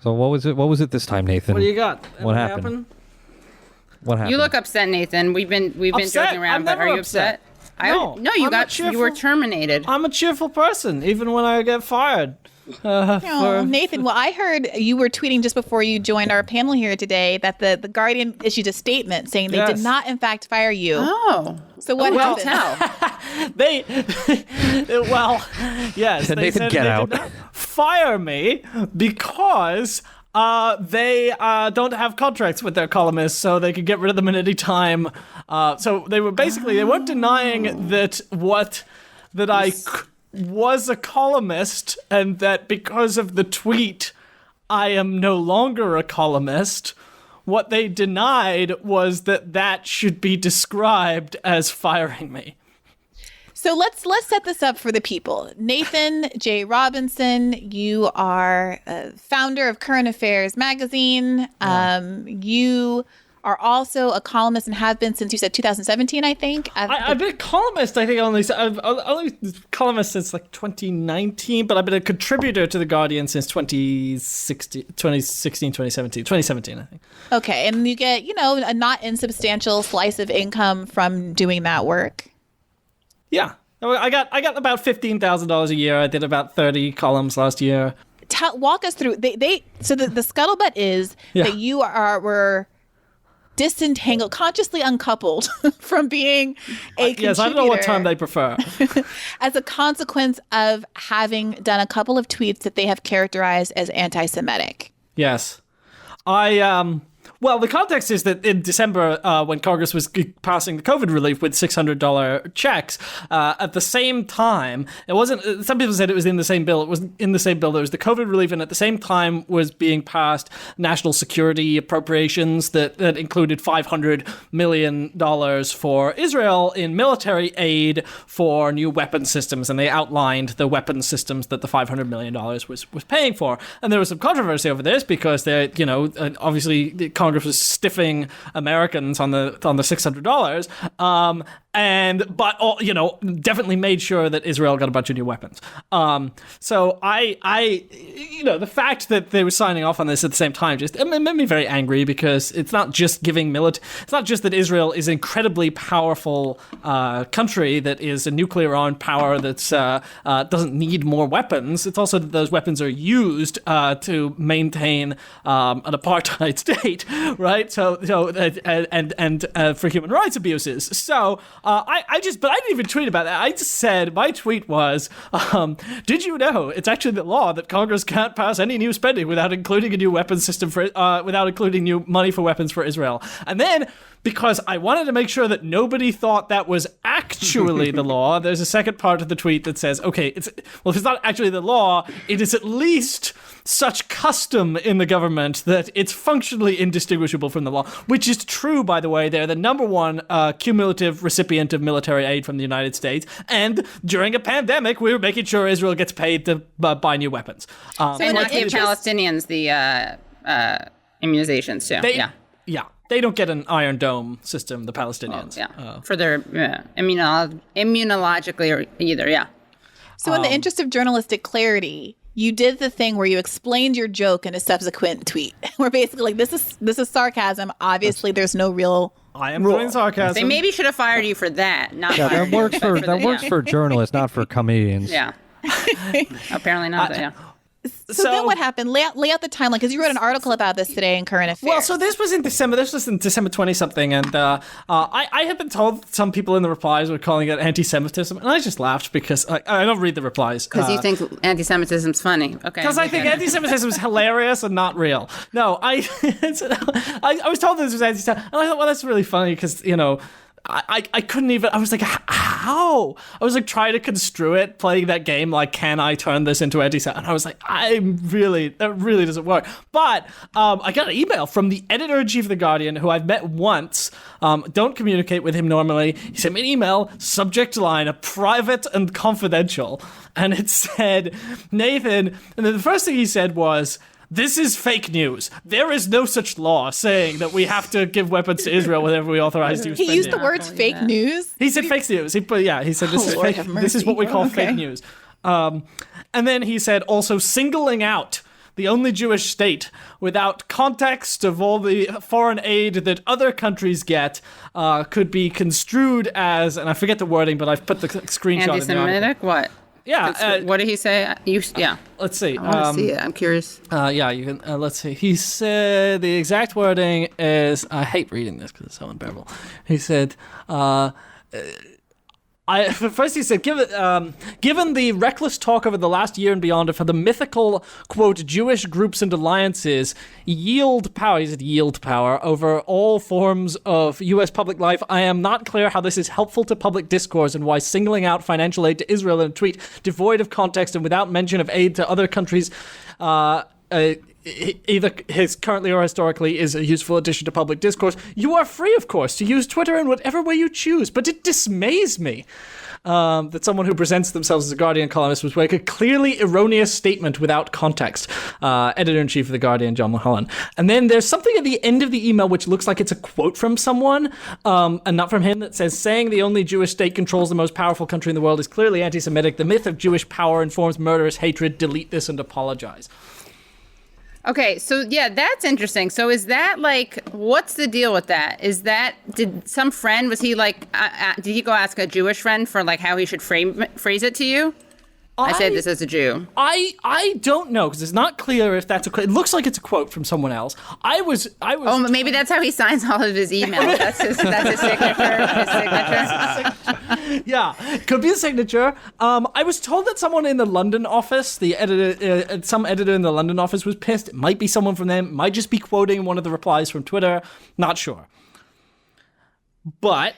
So what was it? What was it this time, Nathan? What do you got? What happened? What happened? You look upset, Nathan. We've been joking around, but are you upset? No, you were terminated. I'm a cheerful person, even when I get fired. Nathan, well, I heard you were tweeting just before you joined our panel here today that the Guardian issued a statement saying they did not, in fact, fire you. Oh. So what happened? Yes. Nathan, said get they out. did not fire me because they don't have contracts with their columnists, so they could get rid of them at any time. So they weren't denying that I was a columnist, and that because of the tweet, I am no longer a columnist. What they denied was that should be described as firing me. So let's set this up for the people. Nathan J. Robinson, you are a founder of Current Affairs magazine. You are also a columnist and have been since, you said, 2017, I think. I've been a columnist, I think, I've only columnist since like 2019, but I've been a contributor to The Guardian since 2017, I think. Okay, and you get, a not insubstantial slice of income from doing that work. Yeah. I got about $15,000 a year. I did about 30 columns last year. Walk us through. So the scuttlebutt is that you were disentangled, consciously uncoupled from being a contributor. Yes, I don't know what term they prefer. As a consequence of having done a couple of tweets that they have characterized as anti-Semitic. Yes. Well, the context is that in December, when Congress was passing the COVID relief with $600 checks, at the same time, it wasn't, some people said it was in the same bill. It wasn't in the same bill. There was the COVID relief, and at the same time was being passed national security appropriations that included $500 million for Israel in military aid for new weapon systems. And they outlined the weapon systems that the $500 million was paying for. And there was some controversy over this because obviously Congress was stiffing Americans on the $600, but definitely made sure that Israel got a bunch of new weapons. So the fact that they were signing off on this at the same time it made me very angry, because it's not just giving it's not just that Israel is an incredibly powerful country that is a nuclear-armed power that's doesn't need more weapons. It's also that those weapons are used to maintain an apartheid state. Right, so and for human rights abuses. So but I didn't even tweet about that. I just said, my tweet was, did you know it's actually the law that Congress can't pass any new spending without including a new weapons system without including new money for weapons for Israel? And then, because I wanted to make sure that nobody thought that was actually the law, there's a second part of the tweet that says, okay, if it's not actually the law, it is at least such custom in the government that it's functionally indistinguishable from the law, which is true, by the way. They're the number one cumulative recipient of military aid from the United States, and during a pandemic, we were making sure Israel gets paid to buy new weapons. So not give Palestinians the immunizations, too. Yeah. They don't get an Iron Dome system, the Palestinians. For their immunologically either, yeah. So in the interest of journalistic clarity, you did the thing where you explained your joke in a subsequent tweet. Where basically, this is sarcasm. Obviously, there's no real I am doing sarcasm. They maybe should have fired you for that, not that works for journalists, not for comedians. Yeah. Apparently not, yeah. So then what happened? Lay out the timeline, because you wrote an article about this today in Current Affairs. Well, so this was in December. This was in December 20-something, and I had been told some people in the replies were calling it anti-Semitism, and I just laughed because I don't read the replies. Because you think anti-Semitism's funny. Okay. Because I think anti-Semitism is hilarious and not real. No, I was told this was anti-Semitism, and I thought, well, that's really funny because, I couldn't even, I was like, how? I was like trying to construe it, playing that game, like, can I turn this into anti-Semitism? And I was like, that really doesn't work. But I got an email from the editor-in-chief of The Guardian, who I've met once, don't communicate with him normally. He sent me an email, subject line, private and confidential. And it said, Nathan, and then the first thing he said was, this is fake news. There is no such law saying that we have to give weapons to Israel whenever we authorize new spending. He used the words fake news? He said fake news. He said this is fake. This is what we call fake news. And then he said also singling out the only Jewish state, without context of all the foreign aid that other countries get, could be construed as, and I forget the wording, but I've put the screenshot in the anti-Semitic? What? Yeah. What did he say? Yeah. Let's see. I want to see it. I'm curious. Yeah, you can. Let's see. He said the exact wording is. I hate reading this because it's so unbearable. He said. First he said, given the reckless talk over the last year and beyond of how the mythical, quote, Jewish groups and alliances yield power, he said yield power, over all forms of U.S. public life, I am not clear how this is helpful to public discourse and why singling out financial aid to Israel in a tweet devoid of context and without mention of aid to other countries, either currently or historically, is a useful addition to public discourse. You are free, of course, to use Twitter in whatever way you choose, but it dismays me that someone who presents themselves as a Guardian columnist would make a clearly erroneous statement without context. Editor-in-chief of The Guardian, John Mulholland. And then there's something at the end of the email which looks like it's a quote from someone, and not from him, that says, saying the only Jewish state controls the most powerful country in the world is clearly anti-Semitic. The myth of Jewish power informs murderous hatred. Delete this and apologize. Okay, so yeah, that's interesting. So is that like, what's the deal with that? Did some friend, was he like, did he go ask a Jewish friend for like how he should phrase it to you? I said this as a Jew. I don't know, because it's not clear if that's a quote. It looks like it's a quote from someone else. I was. Oh, maybe that's how he signs all of his emails. That's his signature. Yeah, could be a signature. I was told that someone in the London office, the editor, some editor in the London office was pissed. It might be someone from them. It might just be quoting one of the replies from Twitter. Not sure. But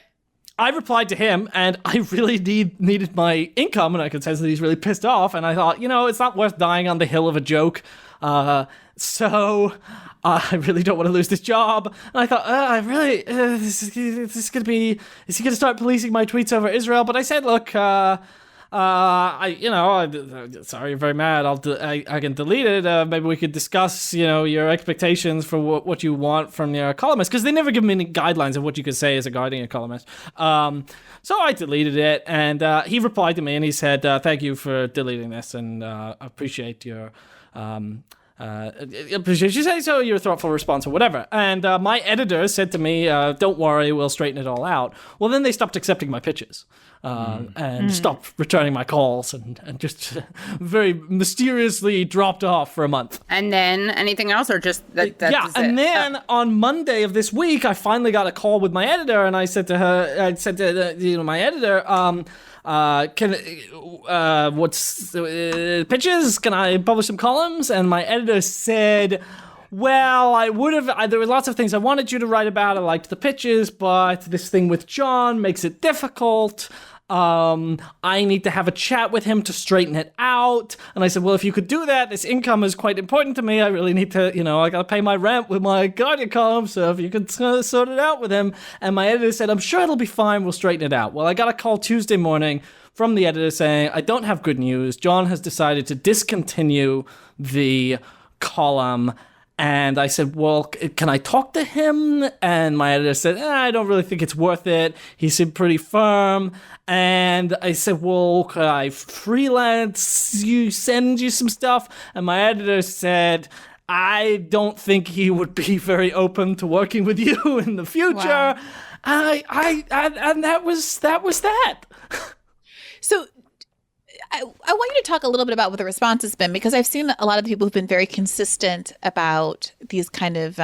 I replied to him, and I really needed my income, and I could sense that he's really pissed off, and I thought, it's not worth dying on the hill of a joke, so I really don't want to lose this job. And I thought, is he going to start policing my tweets over Israel? But I said, look, sorry, you're very mad. I can delete it. Maybe we could discuss, your expectations for what you want from your columnist, because they never give me any guidelines of what you could say as a Guardian columnist. So I deleted it, and he replied to me, and he said, "Thank you for deleting this, and appreciate your." Appreciate you saying so, your thoughtful response or whatever. And my editor said to me, don't worry, we'll straighten it all out. Well, then they stopped accepting my pitches and stopped returning my calls and just very mysteriously dropped off for a month. And then anything else, or just that? Yeah, and then on Monday of this week, I finally got a call with my editor, and I said to my editor, what's pitches? Can I publish some columns? And my editor said, well, I would have, there were lots of things I wanted you to write about. I liked the pitches, but this thing with John makes it difficult. I need to have a chat with him to straighten it out. And I said, well, if you could do that, this income is quite important to me. I really need to, I got to pay my rent with my Guardian column. So if you could sort it out with him. And my editor said, I'm sure it'll be fine. We'll straighten it out. Well, I got a call Tuesday morning from the editor saying, I don't have good news. John has decided to discontinue the column. And I said, well, can I talk to him? And my editor said, I don't really think it's worth it. He seemed pretty firm. And I said, well, could I freelance you, send you some stuff? And my editor said, I don't think he would be very open to working with you in the future. Wow. And that was that. So I want you to talk a little bit about what the response has been, because I've seen a lot of people who've been very consistent about these kind of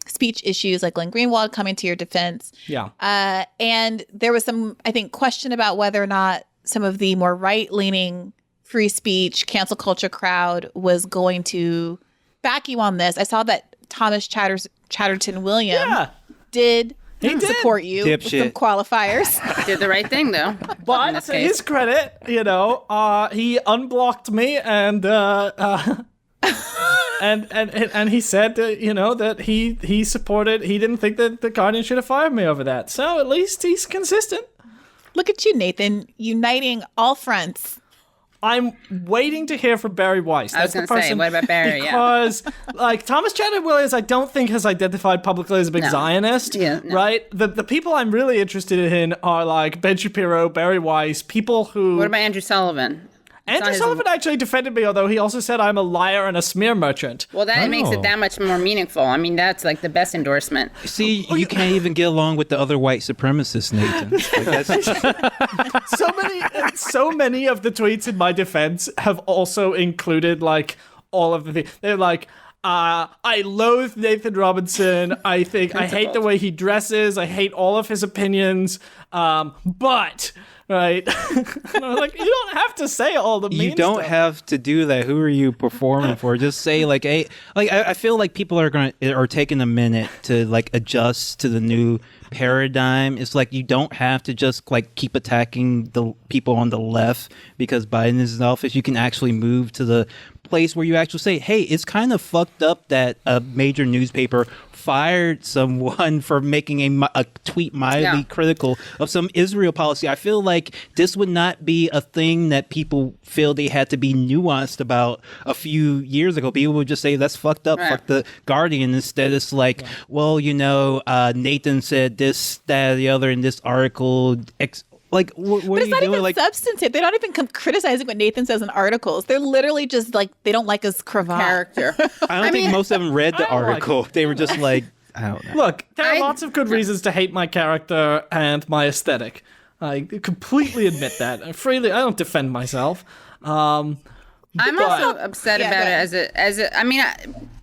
speech issues, like Glenn Greenwald coming to your defense. Yeah. And there was some, I think, question about whether or not some of the more right-leaning free speech, cancel culture crowd was going to back you on this. I saw that Thomas Chatterton Williams did support you with some qualifiers. Did the right thing, though. But to his credit, he unblocked me and and he said that he supported. He didn't think that the Guardian should have fired me over that. So at least he's consistent. Look at you, Nathan, uniting all fronts. I'm waiting to hear from Barry Weiss. I was going to say, what about Barry? Because, Thomas Chatterton Williams, I don't think has identified publicly as a big Zionist, right? The people I'm really interested in are, Ben Shapiro, Barry Weiss, people who... What about Andrew Sullivan? Andrew Sullivan actually defended me, although he also said I'm a liar and a smear merchant. Well, that makes it that much more meaningful. I mean, that's like the best endorsement. See, you can't even get along with the other white supremacists, Nathan. Like, that's... so many of the tweets in my defense have also included like all of the things. They're like, I loathe Nathan Robinson. I hate the way he dresses. I hate all of his opinions. But right, and I'm like, you don't have to say all the mean You don't stuff. have to do that. Who are you performing for? Just say like, hey, like I feel like people are taking a minute to like adjust to the new paradigm. It's like you don't have to just like keep attacking the people on the left because Biden is in office. You can actually move to the place where you actually say, hey, it's kind of fucked up that a major newspaper fired someone for making a tweet mildly critical of some Israel policy. I feel like this would not be a thing that people feel they had to be nuanced about a few years ago. People would just say, that's fucked up, fuck the Guardian. Instead, it's like, well, Nathan said this, that, the other in this article. Like, what but are you doing? Like, substantive. They're not even criticizing what Nathan says in articles. They're literally just like, they don't like his cravat. Character. I don't think most of them read the article. They were just like, I don't know. Look, there are lots of good reasons to hate my character and my aesthetic. I completely admit that. I don't defend myself. I'm also upset about it as a. I mean,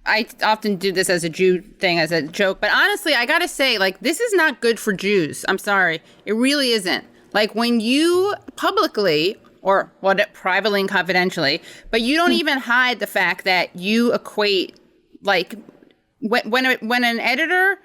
I often do this as a Jew thing, as a joke. But honestly, I gotta say, like, this is not good for Jews. I'm sorry, it really isn't. Like, when you publicly or privately and confidentially, but you don't even hide the fact that you equate, like, when an editor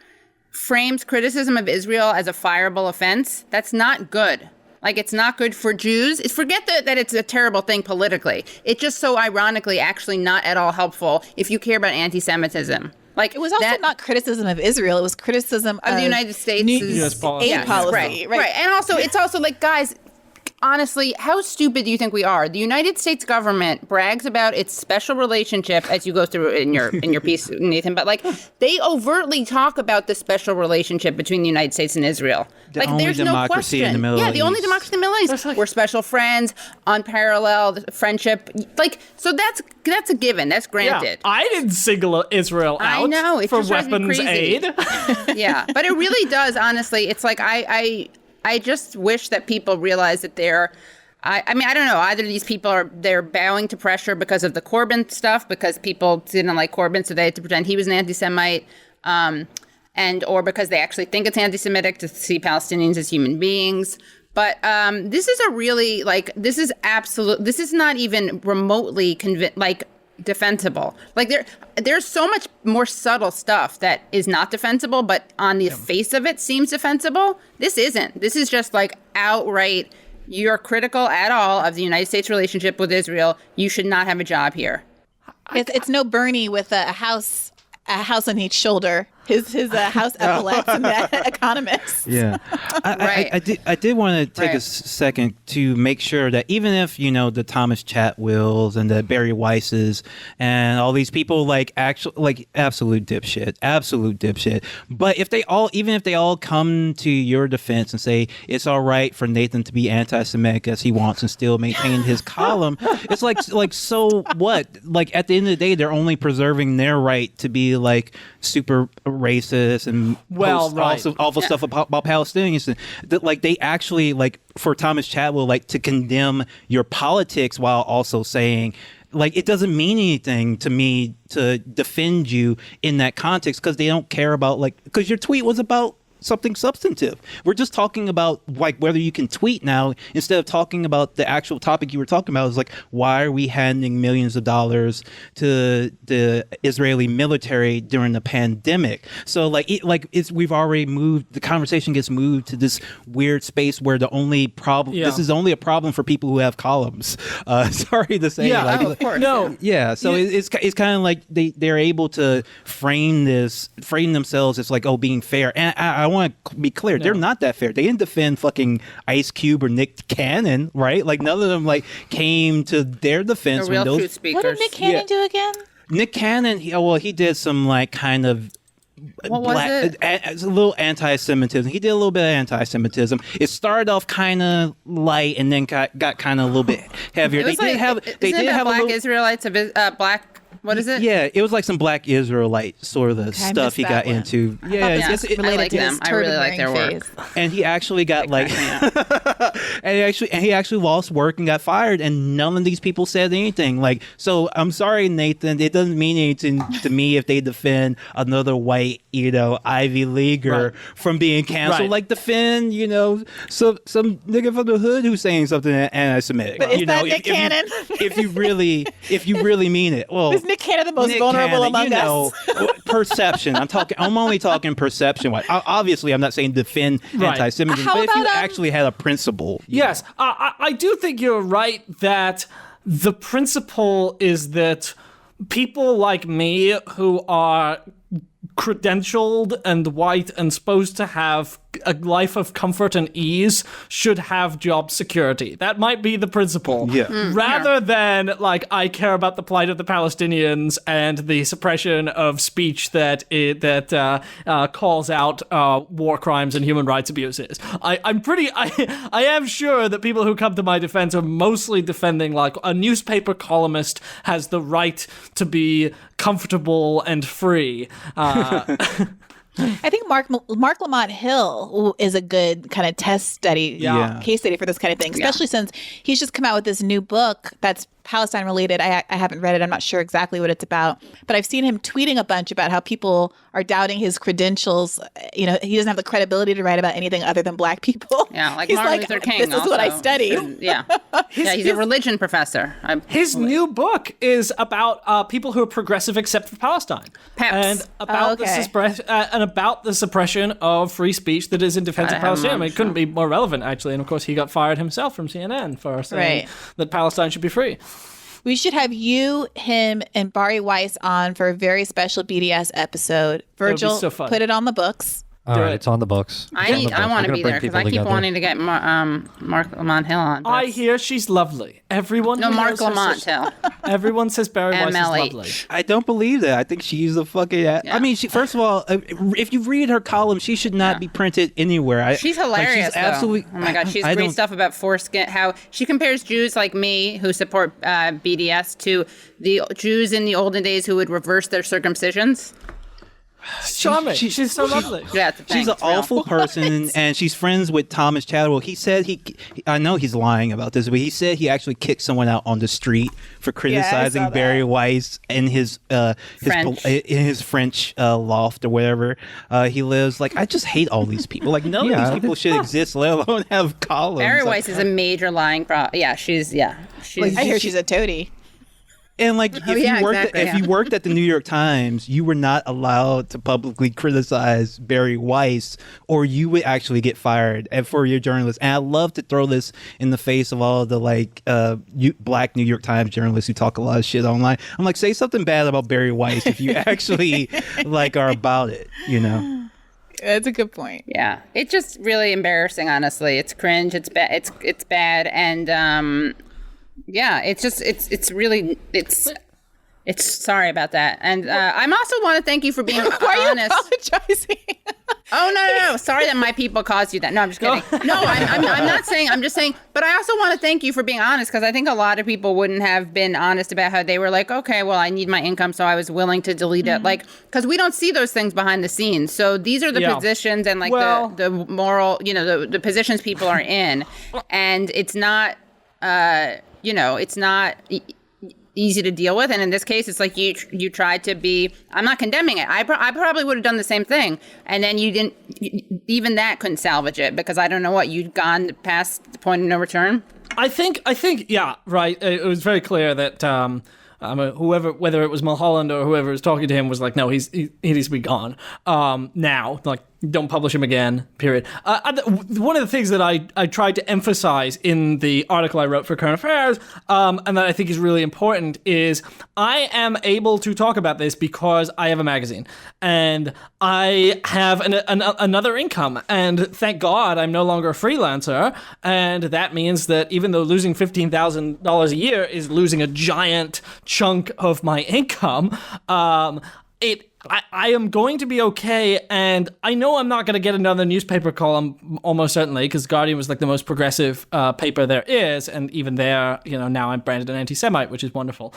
frames criticism of Israel as a fireable offense, that's not good. Like, it's not good for Jews. Forget that it's a terrible thing politically. It's just so ironically actually not at all helpful if you care about anti-Semitism. Like, it was also not criticism of Israel. It was criticism of the United States' US policy. aid policy. Right. And also, it's also like, guys, honestly, how stupid do you think we are? The United States government brags about its special relationship, as you go through in your piece, Nathan, but like, they overtly talk about the special relationship between the United States and Israel. Like, there's no question. In the Middle East. The only democracy in the Middle East. We're special friends, unparalleled friendship. Like, so that's a given. That's granted. Yeah, I didn't single Israel out I know, it for just drives me weapons crazy. aid. Yeah, but it really does, honestly. It's like, I just wish that people realize that I mean, I don't know, either these people they're bowing to pressure because of the Corbyn stuff, because people didn't like Corbyn, so they had to pretend he was an anti-Semite, or because they actually think it's anti-Semitic to see Palestinians as human beings. But this is this is not even remotely defensible. Like, there's so much more subtle stuff that is not defensible, but on the face of it seems defensible. This isn't. This is just like outright, you're critical at all of the United States relationship with Israel. You should not have a job here. It's no Bernie with a house on each shoulder. His house epaulets and the Economist. Yeah, I did want to take a second to make sure that even if the Thomas Chatwills and the Barry Weisses and all these people absolute dipshit, but if they all come to your defense and say it's all right for Nathan to be anti-Semitic as he wants and still maintain his column, it's like so what? Like, at the end of the day, they're only preserving their right to be like super racist and awful stuff about Palestinians. That, like, they actually, like, for Thomas Chatwell, like, to condemn your politics while also saying, like, it doesn't mean anything to me to defend you in that context, because they don't care about, like, because your tweet was about something substantive. We're just talking about like whether you can tweet now, instead of talking about the actual topic you were talking about. Is like, why are we handing millions of dollars to the Israeli military during the pandemic? So we've already moved, the conversation gets moved to this weird space where the only problem, this is only a problem for people who have columns. Sorry to say. Of course. No. Yeah. So it's kind of like they're able to frame themselves as like, oh, being fair. And I want to be clear, they're not that fair. They didn't defend fucking Ice Cube or Nick Cannon, right? Like, none of them like came to their defense. Real truth speakers. What did Nick Cannon do again? Nick Cannon, he did some like kind of What was it? It's a little anti-Semitism. He did a little bit of anti-Semitism. It started off kind of light and then got kind of a little bit heavier. It was they did have black Israelites, black. What is it? Yeah, it was like some black Israelite sort of the stuff he got into. Yeah, I like them. I really like their work. And he actually got and he actually lost work and got fired, and none of these people said anything. Like, so I'm sorry, Nathan. It doesn't mean anything to me if they defend another white, Ivy Leaguer from being canceled. Right. Like, defend, some nigga from the hood who's saying something anti-Semitic. But is that Nick Cannon? If you really mean it. Well, is Nick Cannon the most vulnerable among us? Perception. I'm only talking perception. Obviously, I'm not saying defend anti-Semitism, but if you actually had a principle. Yes, I do think you're right that the principle is that people like me who are credentialed and white and supposed to have a life of comfort and ease should have job security. That might be the principle. Yeah. Rather than, like, I care about the plight of the Palestinians and the suppression of speech that calls out war crimes and human rights abuses. I am sure that people who come to my defense are mostly defending, like, a newspaper columnist has the right to be comfortable and free. I think Mark Lamont Hill is a good kind of case study for this kind of thing, especially since he's just come out with this new book that's Palestine related. I haven't read it. I'm not sure exactly what it's about, but I've seen him tweeting a bunch about how people are doubting his credentials. He doesn't have the credibility to write about anything other than black people. Yeah, like he's Martin Luther King. This is what I studied. Yeah. He's a religion professor. His new book is about people who are progressive except for Palestine. PEPs. And about the suppression of free speech that is in defense of Palestine. I mean, it couldn't be more relevant, actually. And of course, he got fired himself from CNN for saying that Palestine should be free. We should have you, him, and Bari Weiss on for a very special BDS episode. Virgil, so fun. Put it on the books. All right, it's on the books. I want to be there because I keep wanting to get Mark Lamont Hill on. I hear she's lovely. Everyone. No, Mark Lamont Hill. Everyone says Bari Weiss is lovely. I don't believe that. I think she's a fucking. I mean, first of all, if you read her column, she should not be printed anywhere. She's hilarious. She's absolutely. Oh my god, she's great stuff about foreskin. How she compares Jews like me who support BDS to the Jews in the olden days who would reverse their circumcisions. Charming. She's so lovely. Yeah, she's an awful person, and she's friends with Thomas Chadwell. He said I know he's lying about this, but he said he actually kicked someone out on the street for criticizing Bari Weiss in his French loft or wherever he lives. Like, I just hate all these people. Like, none of these people should exist, let alone have columns. Bari Weiss is a major lying Yeah, she's. I hear she's a toady. And like, if you worked at the New York Times, you were not allowed to publicly criticize Bari Weiss, or you would actually get fired for your journalist. And I love to throw this in the face of all of the black New York Times journalists who talk a lot of shit online. I'm like, say something bad about Bari Weiss if you actually are about it. That's a good point. Yeah, it's just really embarrassing. Honestly, it's cringe. It's bad. It's bad, and yeah, it's just it's really sorry about that. And I'm also want to thank you for being honest. Why are you apologizing? Oh, no. Sorry that my people caused you that. No, I'm just kidding. No, I'm not saying. I'm just saying. But I also want to thank you for being honest, because I think a lot of people wouldn't have been honest about how they were like, okay, well, I need my income, so I was willing to delete it. Like, because we don't see those things behind the scenes. So these are the positions and the moral, the positions people are in, and it's not. It's not easy to deal with. And in this case, it's like you tried to be, I'm not condemning it. I probably would have done the same thing. And then you didn't, even that couldn't salvage it, because I don't know what, you'd gone past the point of no return. I think, yeah, right. It was very clear that whoever, whether it was Mulholland or whoever was talking to him, was like, no, he needs to be gone now. Like, don't publish him again, period. One of the things that I tried to emphasize in the article I wrote for Current Affairs, and that I think is really important, is I am able to talk about this because I have a magazine and I have another income, and thank God I'm no longer a freelancer, and that means that even though losing $15,000 a year is losing a giant chunk of my income, it I am going to be okay, and I know I'm not going to get another newspaper column, almost certainly, because Guardian was like the most progressive paper there is, and even there, now I'm branded an anti-Semite, which is wonderful.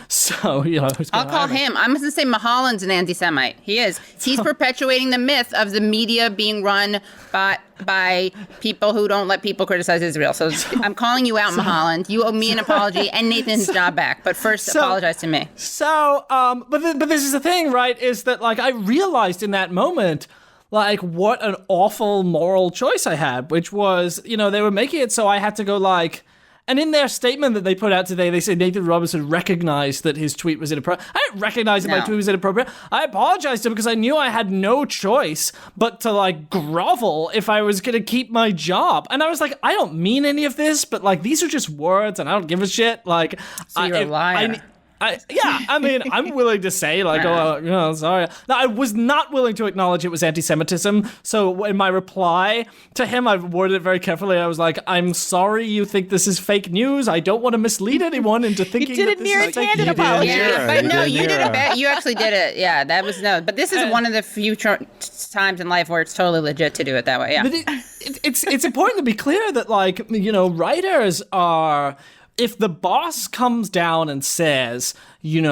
So, who's I'll call him. I'm going to say Mulholland's an anti-Semite. He is. He's perpetuating the myth of the media being run by people who don't let people criticize Israel. So I'm calling you out, Mulholland. You owe me an apology and Nathan his job back. But first, apologize to me. So, but this is the thing, right? Is that like I realized in that moment, like what an awful moral choice I had, which was, they were making it so I had to go like. And in their statement that they put out today, they said Nathan Robinson recognized that his tweet was inappropriate. I didn't recognize that my tweet was inappropriate. I apologized to him because I knew I had no choice but to like grovel if I was going to keep my job. And I was like, I don't mean any of this, but like these are just words and I don't give a shit. Like, so you're a liar. I'm willing to say, like, sorry. No, I was not willing to acknowledge it was anti-Semitism. So in my reply to him, I worded it very carefully. I was like, I'm sorry you think this is fake news. I don't want to mislead anyone into thinking you did that it near this is fake handed news. apology. Yeah, but no, you did it. You actually did it. Yeah, that was no. But this is one of the few times in life where it's totally legit to do it that way. Yeah. But it's important to be clear that, like, writers are... If the boss comes down and says, this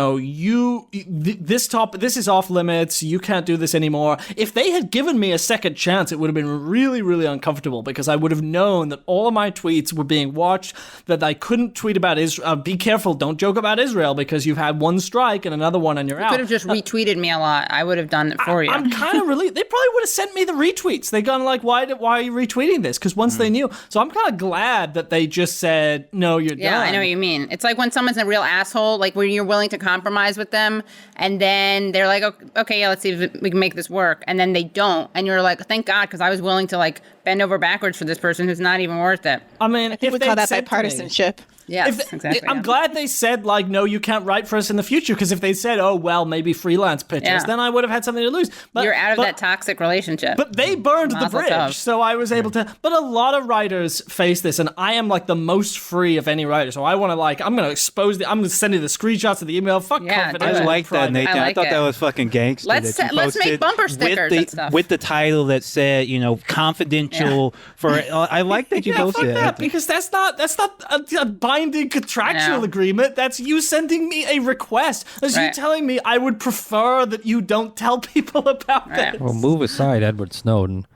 is off limits, you can't do this anymore. If they had given me a second chance, it would have been really, really uncomfortable because I would have known that all of my tweets were being watched, that I couldn't tweet about Israel. Be careful, don't joke about Israel because you've had one strike and another one and you're out. You could have just retweeted me a lot. I would have done it for you. I'm kind of relieved. They probably would have sent me the retweets. They gone like, why are you retweeting this? Because once they knew. So I'm kind of glad that they just said, no, you're done. Yeah, I know what you mean. It's like when someone's a real asshole, like where you're willing to compromise with them, and then they're like, okay, yeah, let's see if we can make this work, and then they don't, and you're like, thank God, because I was willing to like bend over backwards for this person who's not even worth it. I mean, If we call that bipartisanship. Yes, exactly. I'm glad they said, like, no, you can't write for us in the future, because if they said, oh, well, maybe freelance pitches, then I would have had something to lose. But you're out of that toxic relationship. But they burned the bridge, so I was able to. But a lot of writers face this, and I am, like, the most free of any writer. So I want to, like, I'm going to expose I'm going to send you the screenshots of the email. Fuck confidential. I like that, Nathan. I thought that was fucking gangster. Let's make bumper stickers and stuff. With the title that said, confidential for. I like that you posted that, because that's not a binding contractual agreement. That's you sending me a request. That's you telling me I would prefer that you don't tell people about this. Well, move aside Edward Snowden.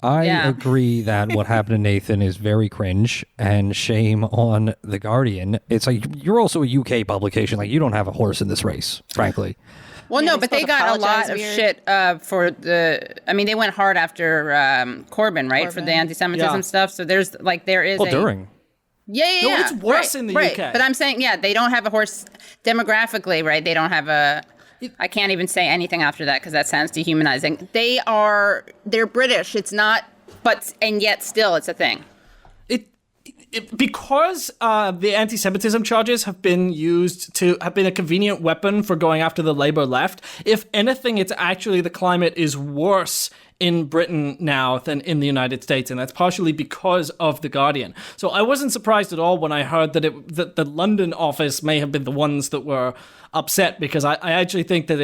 I agree that what happened to Nathan is very cringe, and shame on The Guardian. It's like, you're also a UK publication. Like, you don't have a horse in this race, frankly. Well, no, but they got a lot of shit for they went hard after Corbyn, right? For the anti-Semitism stuff. So there is No, during. it's worse in the UK. But I'm saying, they don't have a horse demographically, right? They don't have I can't even say anything after that because that sounds dehumanizing. They're British. It's not, and yet still it's a thing. Because the anti-Semitism charges have been a convenient weapon for going after the Labour left. If anything, it's actually the climate is worse in Britain now than in the United States, and that's partially because of The Guardian. So I wasn't surprised at all when I heard that the London office may have been the ones that were upset, because I actually think that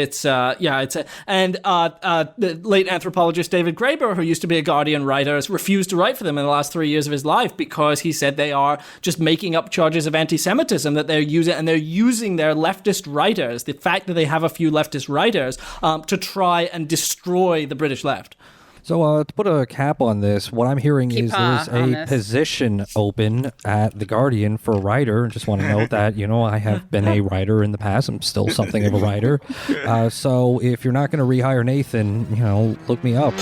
the late anthropologist David Graeber, who used to be a Guardian writer, has refused to write for them in the last 3 years of his life because he said they are just making up charges of anti-Semitism that they're using, and they're using their leftist writers, the fact that they have a few leftist writers, to try and destroy the British left. So to put a cap on this, what I'm hearing is there's a position open at The Guardian for a writer. Just want to note that, I have been a writer in the past. I'm still something of a writer. So if you're not going to rehire Nathan, look me up.